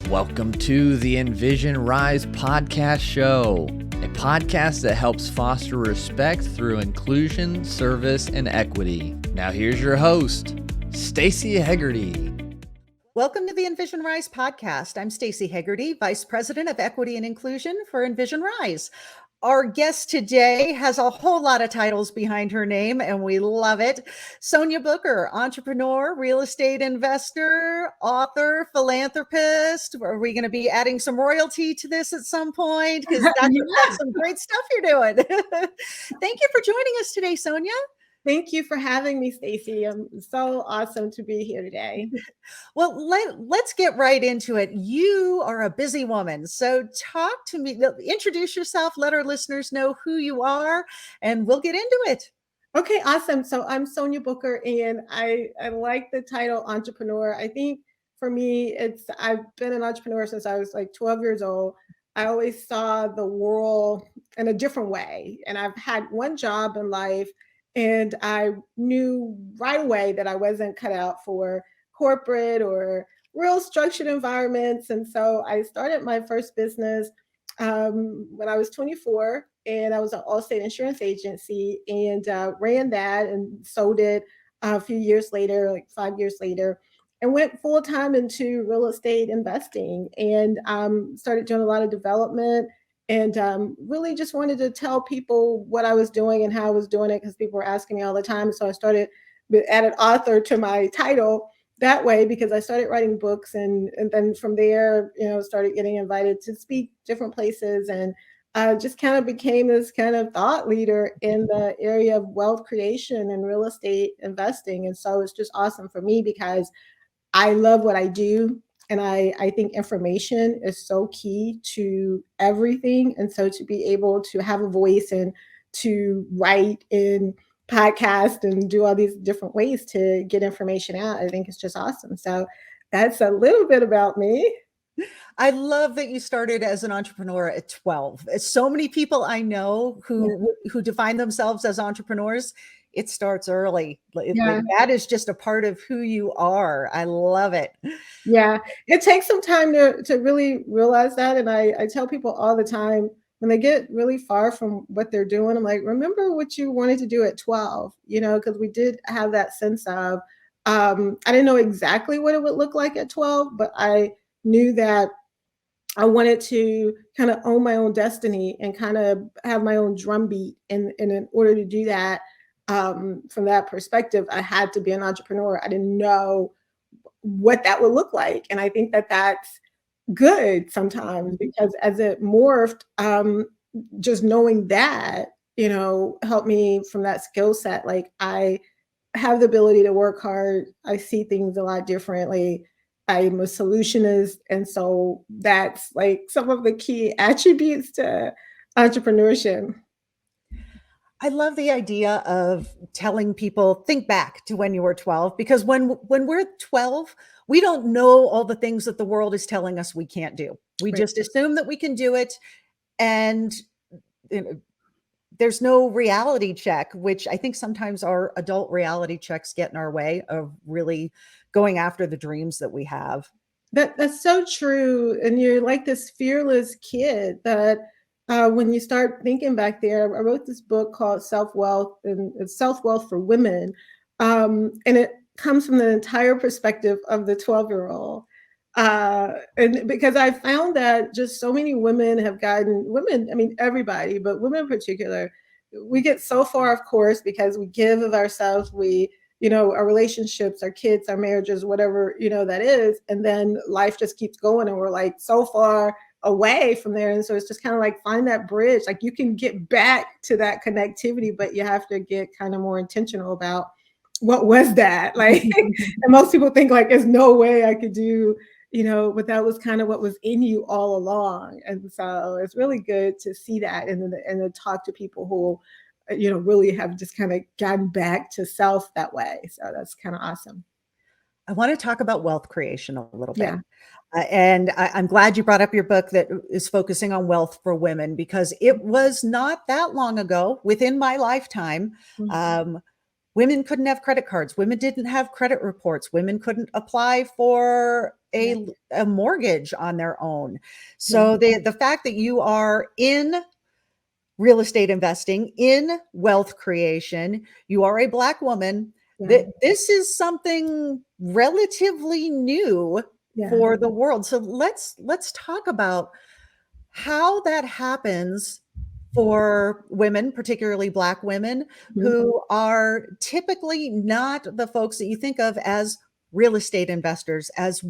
Welcome to the Envision RISE podcast show, a podcast that helps foster respect through inclusion, service, and equity. Now here's your host, Stacey Hegarty. Welcome to the Envision RISE podcast. I'm Stacey Hegarty, Vice President of Equity and Inclusion for Envision RISE. Our guest today has a whole lot of titles behind her name, and we love it. Sonia Booker, entrepreneur, real estate investor, author, philanthropist. Are we going to be adding some royalty to this at some point? Because that's some great stuff you're doing. Thank you for joining us today, Sonia. Thank you for having me, Stacey. I'm so awesome to be here today. Well, let's get right into it. You are a busy woman. So talk to me, introduce yourself, let our listeners know who you are, and we'll get into it. Okay, awesome. So I'm Sonia Booker, and I like the title entrepreneur. I think for me, I've been an entrepreneur since I was like 12 years old. I always saw the world in a different way. And I've had one job in life, and I knew right away that I wasn't cut out for corporate or real structured environments. And so I started my first business when I was 24, and I was an all-state insurance agency, and ran that and sold it a few years later, like 5 years later, and went full-time into real estate investing, and started doing a lot of development. And really just wanted to tell people what I was doing and how I was doing it, because people were asking me all the time. So I added author to my title that way, because I started writing books, and then from there, started getting invited to speak different places, and just kind of became this kind of thought leader in the area of wealth creation and real estate investing. And so it's just awesome for me because I love what I do. And I think information is so key to everything. And so to be able to have a voice and to write in podcast and do all these different ways to get information out, I think it's just awesome. So that's a little bit about me. I love that you started as an entrepreneur at 12. So many people I know who define themselves as entrepreneurs, it starts early. Yeah. That is just a part of who you are. I love it. Yeah, it takes some time to really realize that. And I tell people all the time, when they get really far from what they're doing, I'm like, remember what you wanted to do at 12, because we did have that sense of, I didn't know exactly what it would look like at 12, but I knew that I wanted to kind of own my own destiny and kind of have my own drumbeat. And in order to do that, from that perspective, I had to be an entrepreneur. I didn't know what that would look like. And I think that that's good sometimes, because as it morphed, just knowing that, helped me from that skill set. Like, I have the ability to work hard. I see things a lot differently. I'm a solutionist. And so that's like some of the key attributes to entrepreneurship. I love the idea of telling people, think back to when you were 12, because when we're 12, we don't know all the things that the world is telling us we can't do. We just assume that we can do it. And there's no reality check, which I think sometimes our adult reality checks get in our way of really going after the dreams that we have. That's so true. And you're like this fearless kid that when you start thinking back there, I wrote this book called Self-Wealth, and it's Self-Wealth for Women. And it comes from the entire perspective of the 12-year-old. And because I found that just so many women, I mean, everybody, but women in particular, we get so far, of course, because we give of ourselves, our relationships, our kids, our marriages, whatever, that is. And then life just keeps going, and we're like so far away from there. And so it's just kind of like, find that bridge. Like, you can get back to that connectivity, but you have to get kind of more intentional about what was that like. And most people think like, there's no way I could do, but that was kind of what was in you all along. And so it's really good to see that, and then talk to people who really have just kind of gotten back to self that way. So that's kind of awesome. I want to talk about wealth creation a little bit. Yeah. And I'm glad you brought up your book that is focusing on wealth for women, because it was not that long ago, within my lifetime, women couldn't have credit cards. Women didn't have credit reports. Women couldn't apply for a mortgage on their own. So the fact that you are in real estate investing, in wealth creation, you are a Black woman, that this is something relatively new for the world. So let's talk about how that happens for women, particularly Black women, who are typically not the folks that you think of as real estate investors, as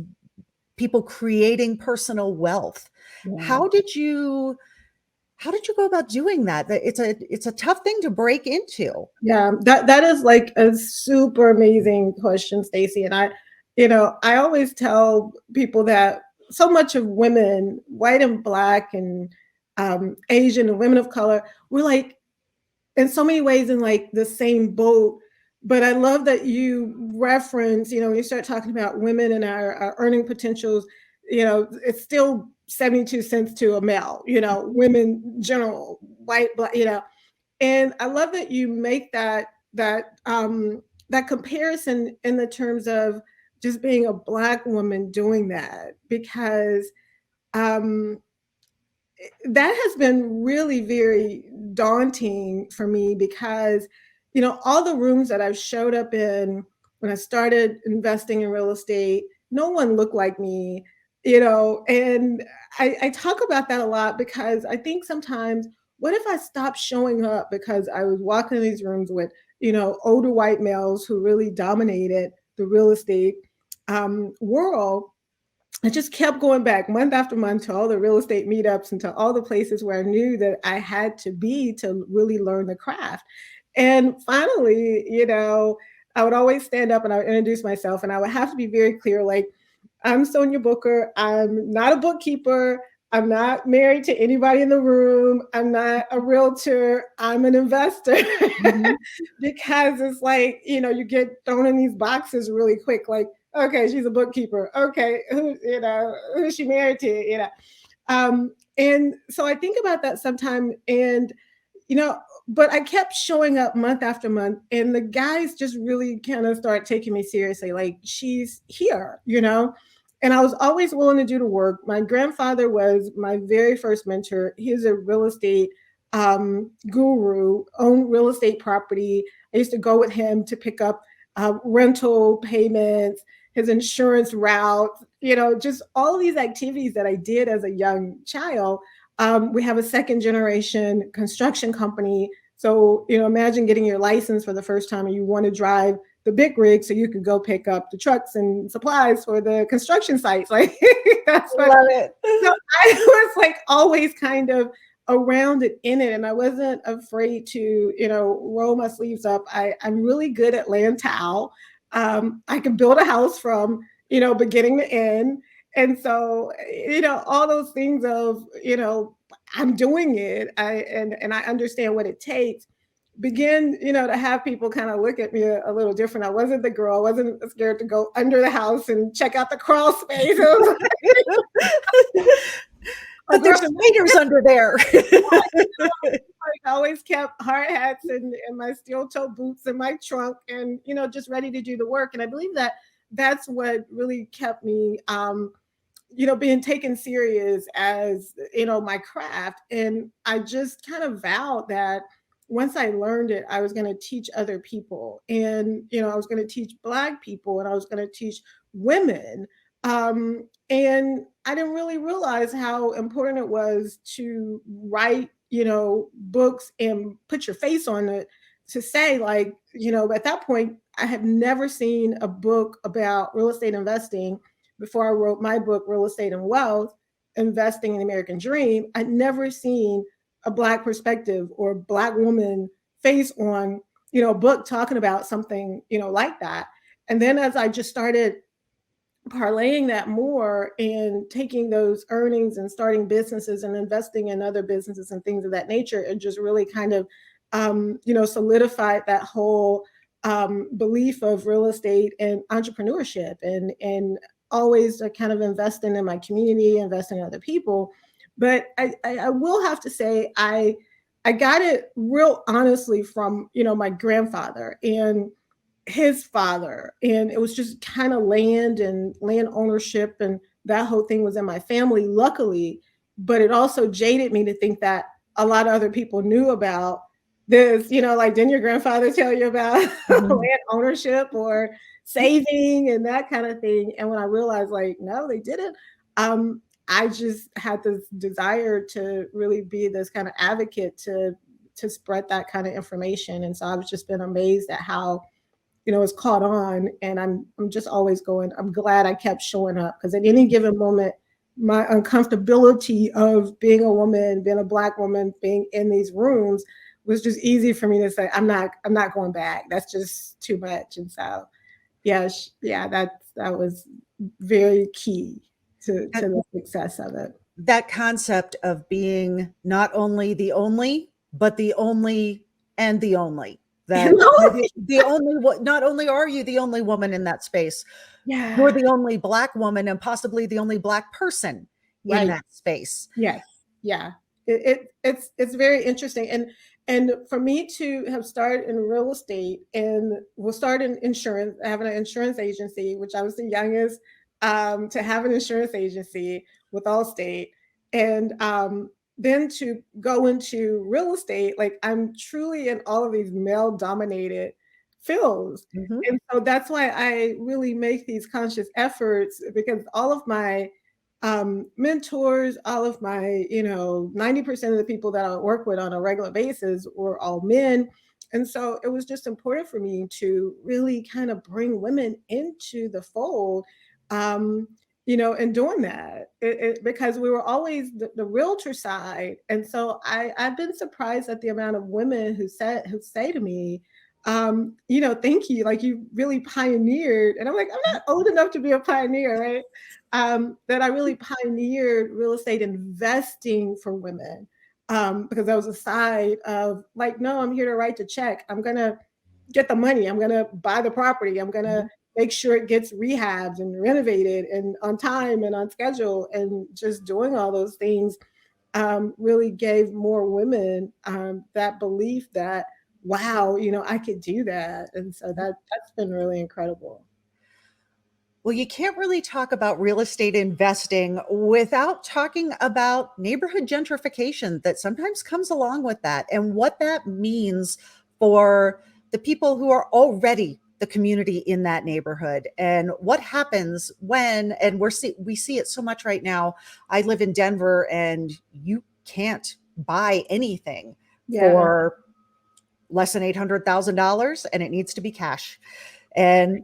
people creating personal wealth. How did you go about doing that? It's a tough thing to break into. Yeah, that is like a super amazing question, Stacey. And I always tell people that so much of women, white and Black and Asian and women of color, we're like in so many ways in like the same boat. But I love that you reference, when you start talking about women and our earning potentials, it's still 72 cents to a male, women general, white, Black, and I love that you make that comparison in the terms of just being a Black woman doing that, because that has been really very daunting for me, because all the rooms that I've showed up in when I started investing in real estate, no one looked like me, and I talk about that a lot, because I think sometimes, what if I stopped showing up because I was walking in these rooms with older white males who really dominated the real estate world? I just kept going back month after month to all the real estate meetups and to all the places where I knew that I had to be to really learn the craft. And finally, I would always stand up and I would introduce myself, and I would have to be very clear, like, I'm Sonia Booker. I'm not a bookkeeper. I'm not married to anybody in the room. I'm not a realtor. I'm an investor. Because it's like, you get thrown in these boxes really quick, like, okay, she's a bookkeeper. Okay, who's she married to? And so I think about that sometime, and but I kept showing up month after month, and the guys just really kind of start taking me seriously, like, she's here, and I was always willing to do the work. My grandfather was my very first mentor. He's a real estate guru, owned real estate property. I used to go with him to pick up rental payments, his insurance route, just all of these activities that I did as a young child. We have a second generation construction company. So, imagine getting your license for the first time and you want to drive the big rig so you could go pick up the trucks and supplies for the construction sites. Like, that's what Love it. So I was like always kind of around it, in it, and I wasn't afraid to, roll my sleeves up. I'm really good at land tile. I can build a house from, beginning to end. And so, all those things of, I'm doing it. And I understand what it takes. Begin, to have people kind of look at me a little different. I wasn't the girl. I wasn't scared to go under the house and check out the crawl space. But there's spiders under there. I always kept hard hats and my steel toe boots in my trunk, and just ready to do the work. And I believe that that's what really kept me being taken serious as my craft. And I just kind of vowed that once I learned it, I was going to teach other people, and I was going to teach Black people, and I was going to teach women. And I didn't really realize how important it was to write, books and put your face on it, to say, like, at that point, I had never seen a book about real estate investing before I wrote my book, Real Estate and Wealth, Investing in the American Dream. I'd never seen a Black perspective or Black woman face on, a book talking about something, like that. And then as I just started parlaying that more and taking those earnings and starting businesses and investing in other businesses and things of that nature, it just really kind of, solidified that whole belief of real estate and entrepreneurship, and always kind of investing in my community, investing in other people. But I will have to say, I got it real honestly from, my grandfather. And his father, and it was just kind of land and land ownership, and that whole thing was in my family, luckily. But it also jaded me to think that a lot of other people knew about this, like, didn't your grandfather tell you about land ownership or saving and that kind of thing? And when I realized, like, no, they didn't, I just had this desire to really be this kind of advocate to spread that kind of information. And so I've just been amazed at how, it's caught on. And I'm just always going, I'm glad I kept showing up, because at any given moment, my uncomfortability of being a woman, being a Black woman, being in these rooms was just easy for me to say, I'm not going back. That's just too much. And so, yeah, that was very key to the success of it. That concept of being not only the only, but the only and the only. That the only, not only are you the only woman in that space, you're the only Black woman and possibly the only Black person in that space. Yes. Yeah. It's very interesting. And for me to have started in real estate, and we'll start in insurance, having an insurance agency, which I was the youngest to have an insurance agency with Allstate, and then to go into real estate, like, I'm truly in all of these male dominated fields. And so that's why I really make these conscious efforts, because all of my mentors, all of my, 90% of the people that I work with on a regular basis were all men. And so it was just important for me to really kind of bring women into the fold, and doing that, because we were always the realtor side. And so I've been surprised at the amount of women who say to me, thank you, like, you really pioneered. And I'm like, I'm not old enough to be a pioneer, right? That I really pioneered real estate investing for women, because that was a side of, like, no, I'm here to write the check. I'm going to get the money. I'm going to buy the property. I'm going to make sure it gets rehabbed and renovated and on time and on schedule. And just doing all those things really gave more women that belief that, wow, I could do that. And so that's been really incredible. Well, you can't really talk about real estate investing without talking about neighborhood gentrification that sometimes comes along with that, and what that means for the people who are already the community in that neighborhood, and what happens when, and we see it so much right now. I live in Denver, and you can't buy anything for less than $800,000, and it needs to be cash. And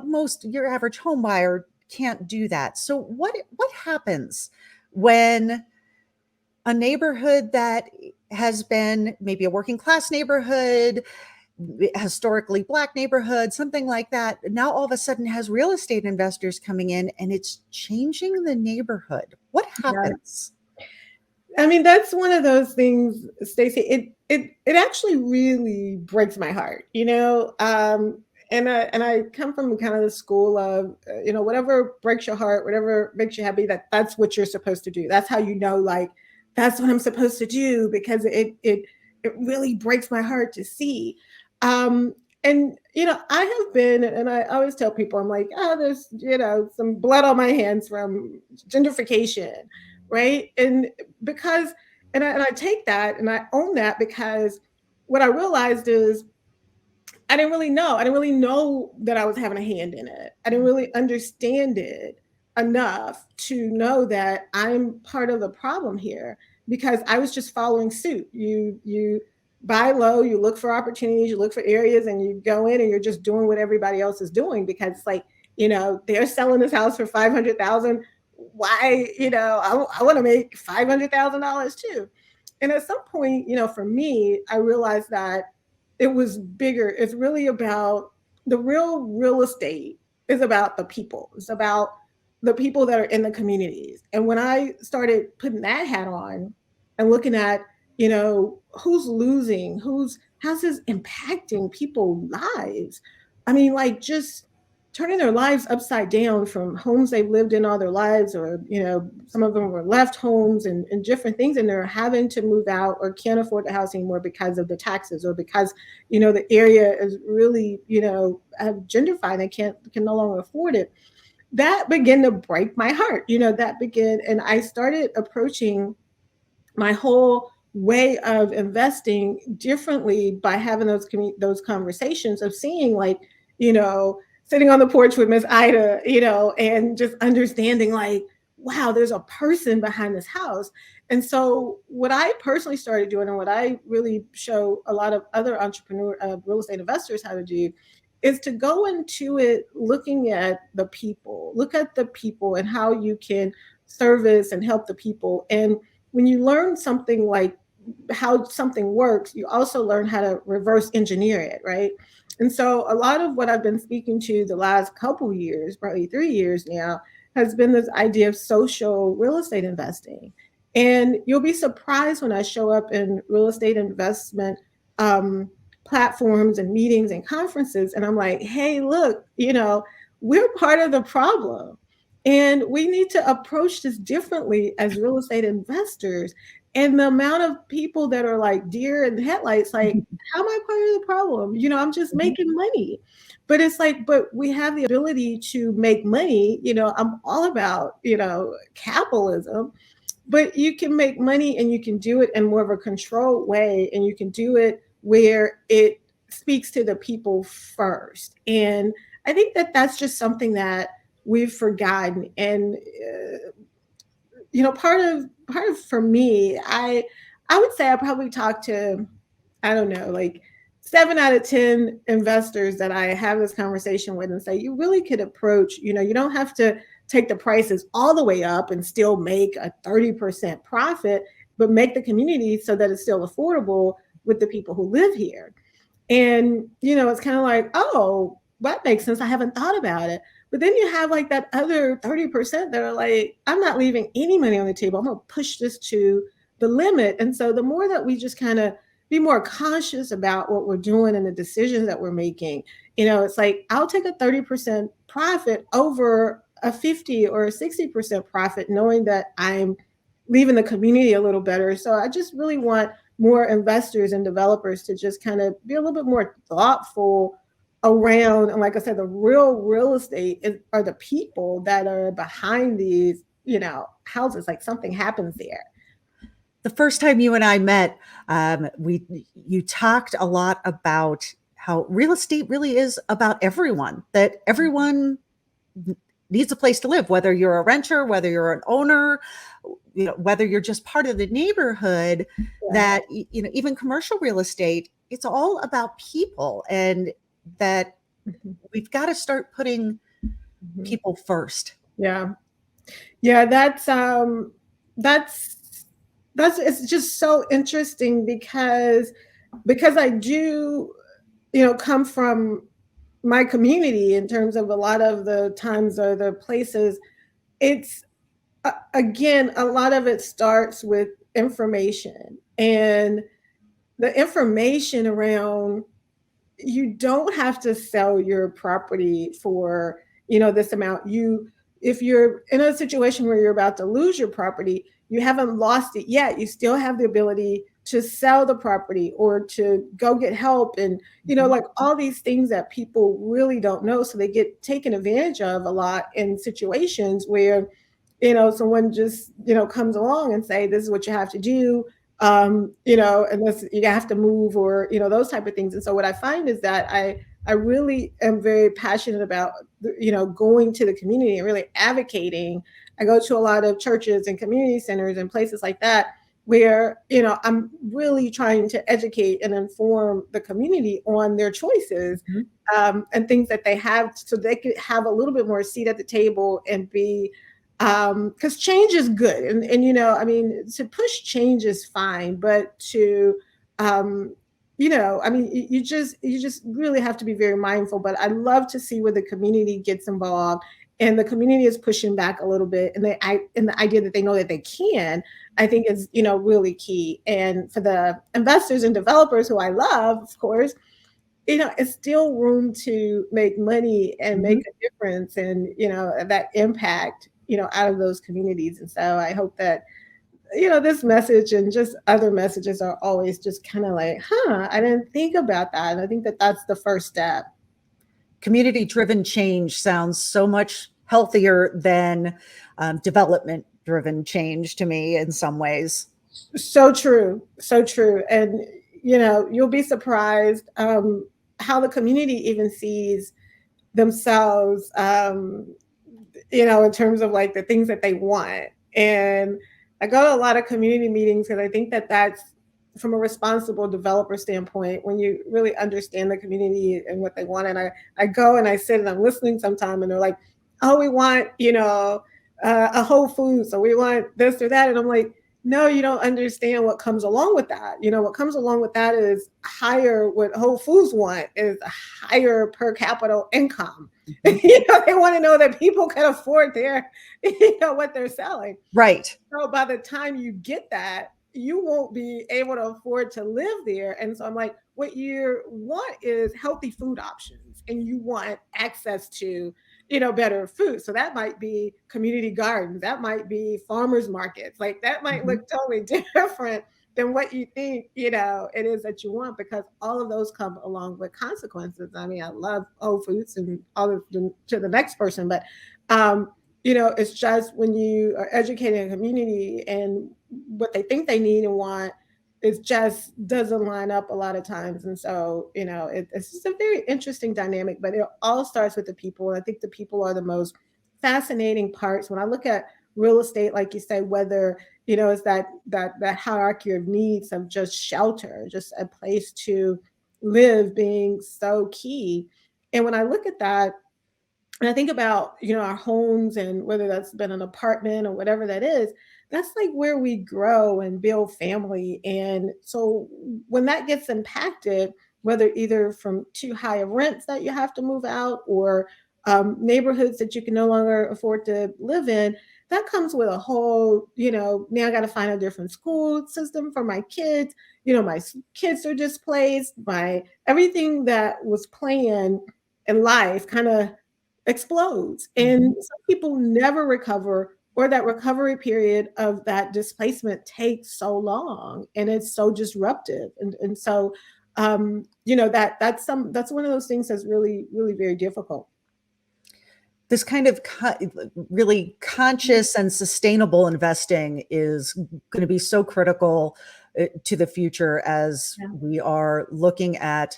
most, your average home buyer can't do that. So what happens when a neighborhood that has been maybe a working class neighborhood, historically Black neighborhood, something like that, now all of a sudden has real estate investors coming in, and it's changing the neighborhood? What happens? I mean, that's one of those things, Stacey. It actually really breaks my heart, And I come from kind of the school of, whatever breaks your heart, whatever makes you happy, that's what you're supposed to do. That's how like, that's what I'm supposed to do, because it really breaks my heart to see. And, I have been, and I always tell people, I'm like, oh, there's, some blood on my hands from gentrification, right? And because, and I take that and I own that, because what I realized is, I didn't really know. I didn't really know that I was having a hand in it. I didn't really understand it enough to know that I'm part of the problem here, because I was just following suit. You buy low, you look for opportunities, you look for areas, and you go in and you're just doing what everybody else is doing, because it's like, they're selling this house for $500,000. Why, I want to make $500,000 too. And at some point, for me, I realized that it was bigger. It's really about the real estate is about the people. It's about the people that are in the communities. And when I started putting that hat on and looking at, who's losing, how's this impacting people's lives? I mean, like, just turning their lives upside down from homes they've lived in all their lives, or, some of them were left homes and different things, and they're having to move out or can't afford the house anymore because of the taxes, or because, the area is really, gentrified. They can no longer afford it. That began to break my heart, and I started approaching my whole way of investing differently by having those conversations of seeing, like, sitting on the porch with Miss Ida, and just understanding, like, wow, there's a person behind this house. And so what I personally started doing, and what I really show a lot of other real estate investors how to do, is to go into it looking at the people, look at the people and how you can service and help the people. And when you learn something like how something works, you also learn how to reverse engineer it, right? And so a lot of what I've been speaking to the last couple years, probably 3 years now, has been this idea of social real estate investing. And you'll be surprised when I show up in real estate investment platforms and meetings and conferences, and I'm like, hey, look, we're part of the problem. And we need to approach this differently as real estate investors. And the amount of people that are like deer in the headlights, like, how am I part of the problem? I'm just making money. But it's like, but we have the ability to make money. I'm all about, capitalism, but you can make money and you can do it in more of a controlled way. And you can do it where it speaks to the people first. And I think that that's just something that we've forgotten. And part of for me, I would say I probably talked to, I don't know, like 7 out of 10 investors that I have this conversation with, and say, you really could approach, you don't have to take the prices all the way up and still make a 30% profit, but make the community so that it's still affordable with the people who live here. And, it's kind of like, oh, that makes sense. I haven't thought about it. But then you have like that other 30% that are like, I'm not leaving any money on the table. I'm going to push this to the limit. And so the more that we just kind of be more conscious about what we're doing and the decisions that we're making, it's like, I'll take a 30% profit over a 50 or a 60% profit, knowing that I'm leaving the community a little better. So I just really want more investors and developers to just kind of be a little bit more thoughtful around. And like I said, the real estate are the people that are behind these, houses. Like, something happens there. The first time you and I met, you talked a lot about how real estate really is about everyone, that everyone needs a place to live, whether you're a renter, whether you're an owner, whether you're just part of the neighborhood, that, even commercial real estate, it's all about people, and that we've got to start putting people first. Yeah. That's it's just so interesting because I do, come from my community in terms of a lot of the times or the places. It's again, a lot of it starts with information, and the information around, you don't have to sell your property for, this amount. If you're in a situation where you're about to lose your property, you haven't lost it yet. You still have the ability to sell the property or to go get help. And, like all these things that people really don't know. So they get taken advantage of a lot in situations where, someone just, comes along and say, this is what you have to do. Unless you have to move, or, those type of things. And so what I find is that I really am very passionate about, going to the community and really advocating. I go to a lot of churches and community centers and places like that, where, I'm really trying to educate and inform the community on their choices, and things that they have, so they could have a little bit more seat at the table and be, because change is good. And to push change is fine, but to, you just really have to be very mindful. But I love to see where the community gets involved, and the community is pushing back a little bit. And the idea that they know that they can, I think is, really key. And for the investors and developers who I love, of course, it's still room to make money and make a difference and, that impact, out of those communities. And so I hope that, this message and just other messages are always just kind of like, I didn't think about that. And I think that that's the first step. Community-driven change sounds so much healthier than development-driven change to me in some ways. So true. So true. And, you'll be surprised how the community even sees themselves, in terms of like the things that they want. And I go to a lot of community meetings because I think that that's from a responsible developer standpoint, when you really understand the community and what they want. And I go and I sit and I'm listening sometime and they're like, oh, we want, a Whole Foods. So we want this or that. And I'm like, no, you don't understand what comes along with that. What comes along with that is what Whole Foods want is a higher per capita income. They want to know that people can afford what they're selling. Right. So by the time you get that, you won't be able to afford to live there. And so I'm like, what you want is healthy food options, and you want access to better food. So that might be community gardens, that might be farmers markets, like that might look totally different than what you think, it is that you want, because all of those come along with consequences. I mean, I love Whole Foods and all of them to the next person, but, it's just when you are educating a community and what they think they need and want, it just doesn't line up a lot of times. And so, it's just a very interesting dynamic, but it all starts with the people. And I think the people are the most fascinating parts. When I look at real estate, like you say, whether, it's that hierarchy of needs of just shelter, just a place to live being so key. And when I look at that, and I think about, our homes, and whether that's been an apartment or whatever that is, that's like where we grow and build family. And so when that gets impacted, whether either from too high of rents that you have to move out, or neighborhoods that you can no longer afford to live in, that comes with a whole, now I got to find a different school system for my kids. My kids are displaced, my everything that was planned in life kind of explodes. And some people never recover, or that recovery period of that displacement takes so long and it's so disruptive. And so, that's one of those things that's really, really very difficult. This kind of really conscious and sustainable investing is going to be so critical to the future as we are looking at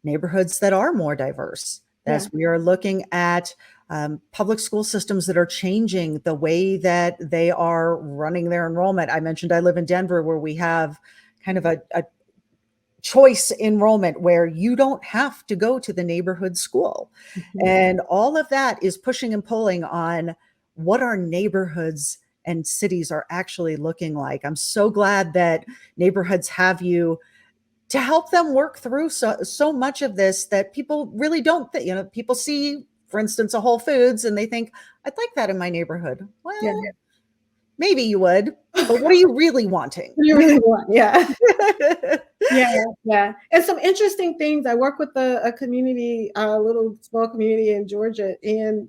neighborhoods that are more diverse, as we are looking at public school systems that are changing the way that they are running their enrollment. I mentioned I live in Denver, where we have kind of a choice enrollment where you don't have to go to the neighborhood school. And all of that is pushing and pulling on what our neighborhoods and cities are actually looking like. I'm so glad that neighborhoods have you to help them work through so much of this that people really don't think. People see, for instance, a Whole Foods and they think, I'd like that in my neighborhood. Well, maybe you would, but what are you really wanting? You really want, yeah. And some interesting things. I work with a community, a little small community in Georgia, and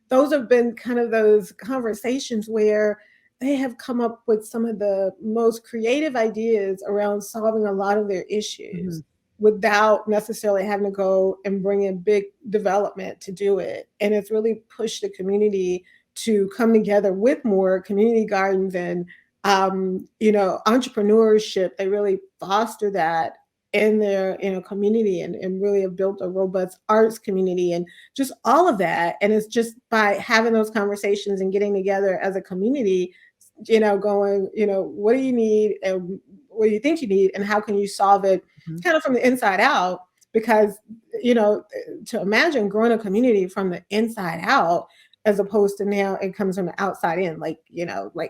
those have been kind of those conversations where they have come up with some of the most creative ideas around solving a lot of their issues without necessarily having to go and bring in big development to do it. And it's really pushed the community to come together with more community gardens and entrepreneurship. They really foster that in their community, and really have built a robust arts community and just all of that. And it's just by having those conversations and getting together as a community, going, what do you need and what do you think you need and how can you solve it kind of from the inside out? Because, to imagine growing a community from the inside out, as opposed to now it comes from the outside in, like,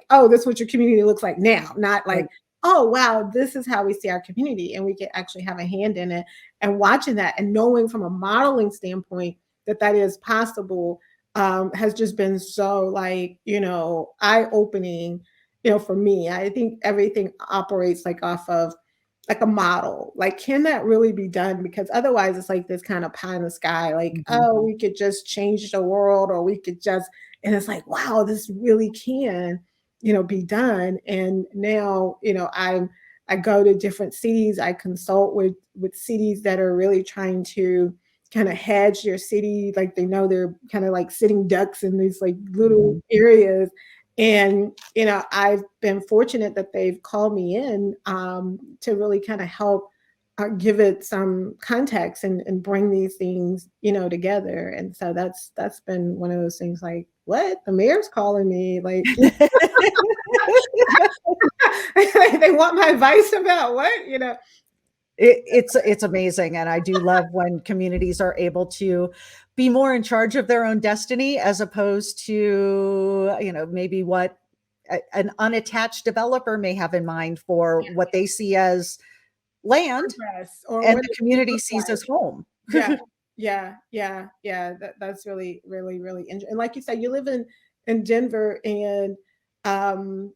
oh, this is what your community looks like now, not like, oh, wow, this is how we see our community. And we can actually have a hand in it, and watching that and knowing from a modeling standpoint that is possible has just been so eye-opening, for me. I think everything operates off of like a model. Like, can that really be done? Because otherwise it's like this kind of pie in the sky, like, Mhm. oh, we could just change the world, or we could just, and it's like, wow, this really can, be done. And now, I go to different cities, I consult with cities that are really trying to kind of hedge their city, like they know they're kind of like sitting ducks in these like little Mhm. areas. And I've been fortunate that they've called me in, to really kind of help, give it some context, and bring these things, together. And so that's been one of those things, like, what, the mayor's calling me, like, they want my advice about what, It's amazing, and I do love when communities are able to be more in charge of their own destiny, as opposed to, maybe what an unattached developer may have in mind for what they see as land progress, or and what the it should community look sees like. as home. Yeah, yeah, yeah, yeah. That's really, really, really interesting. And like you said, you live in Denver, and um,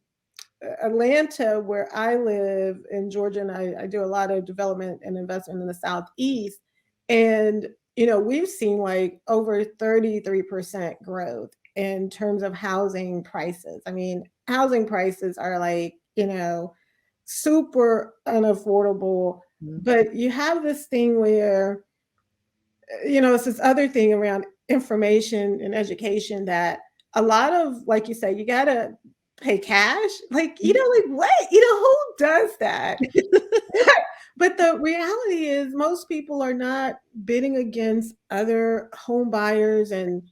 Atlanta, where I live in Georgia, and I do a lot of development and investment in the Southeast. And we've seen like over 33% growth in terms of housing prices. I mean, housing prices are like, super unaffordable. Mhm. But you have this thing where, it's this other thing around information and education, that a lot of, like you say, you gotta pay cash. Like, like, what? Who does that? But the reality is most people are not bidding against other home buyers, and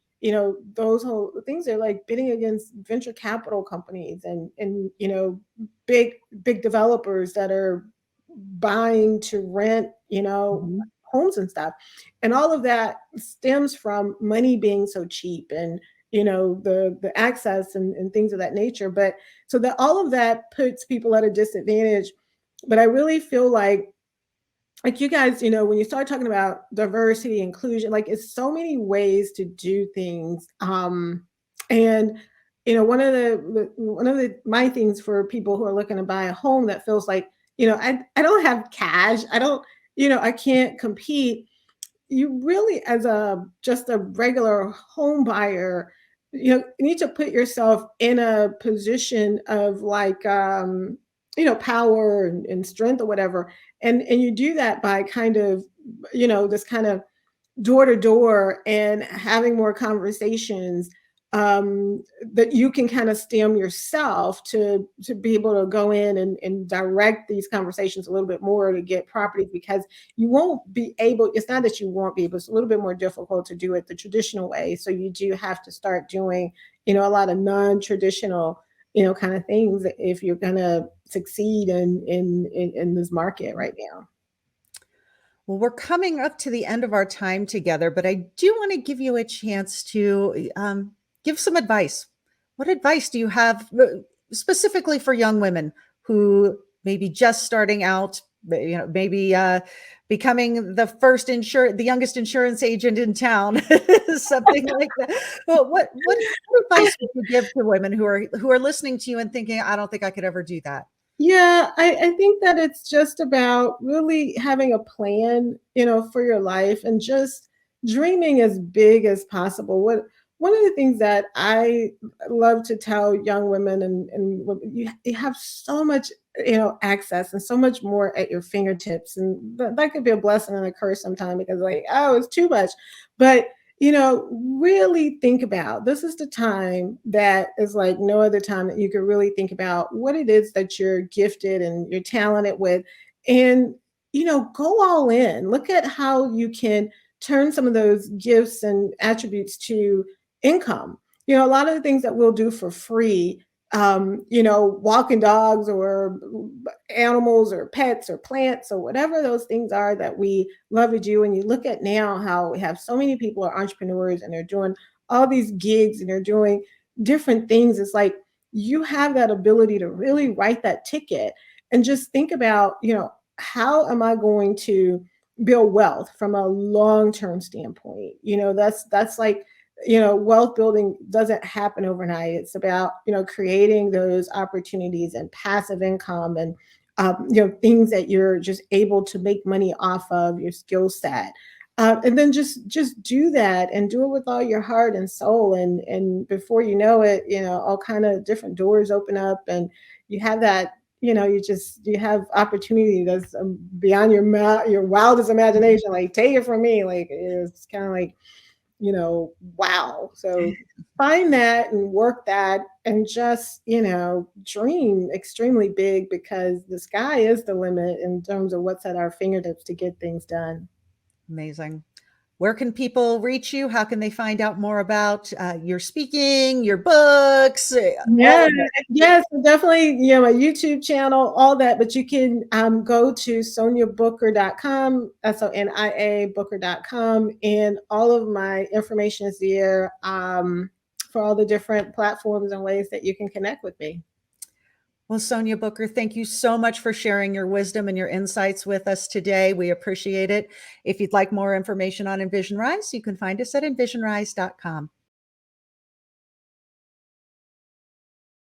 those whole things are like bidding against venture capital companies, and big developers that are buying to rent, Mhm. homes and stuff. And all of that stems from money being so cheap, and the access, and things of that nature. But so that all of that puts people at a disadvantage. But I really feel like you guys, when you start talking about diversity, inclusion, like, it's so many ways to do things. And one of the my things for people who are looking to buy a home, that feels like, I don't have cash, I don't, I can't compete. You really, as a just a regular home buyer, you need to put yourself in a position of like, power, and strength, or whatever. And you do that by kind of, this kind of door to door, and having more conversations, that you can kind of stem yourself to be able to go in, and direct these conversations a little bit more to get properties. Because you won't be able, it's not that you won't be able, it's a little bit more difficult to do it the traditional way. So you do have to start doing, a lot of non-traditional, kind of things, if you're going to succeed in this market right now. Well, we're coming up to the end of our time together, but I do want to give you a chance to give some advice. What advice do you have specifically for young women who may be just starting out, maybe becoming the youngest insurance agent in town, something like that? Well, what advice would you give to women who are listening to you and thinking, I don't think I could ever do that? Yeah, I think that it's just about really having a plan, for your life, and just dreaming as big as possible. One of the things that I love to tell young women, you have so much, access, and so much more at your fingertips. And that could be a blessing and a curse sometimes, because like, oh, it's too much. But really think about, this is the time that is like no other time, that you could really think about what it is that you're gifted and you're talented with. And go all in. Look at how you can turn some of those gifts and attributes to income. A lot of the things that we'll do for free, walking dogs, or animals, or pets, or plants, or whatever those things are that we love to do. And you look at now how we have so many people are entrepreneurs, and they're doing all these gigs, and they're doing different things. It's like you have that ability to really write that ticket, and just think about, how am I going to build wealth from a long-term standpoint? That's like, wealth building doesn't happen overnight. It's about, creating those opportunities and passive income, and things that you're just able to make money off of, your skill set. And then just do that and do it with all your heart and soul. And before you know it, all kind of different doors open up, and you have that, you have opportunity that's beyond your wildest imagination. Like, take it from me. Like, it's kind of like, wow. So find that and work that, and just, dream extremely big, because the sky is the limit in terms of what's at our fingertips to get things done. Amazing. Where can people reach you? How can they find out more about your speaking, your books? Yeah, yes, definitely. My YouTube channel, all that. But you can go to soniabooker.com, SONIA Booker.com, and all of my information is there for all the different platforms and ways that you can connect with me. Well, Sonia Booker, thank you so much for sharing your wisdom and your insights with us today. We appreciate it. If you'd like more information on Envision Rise, you can find us at envisionrise.com.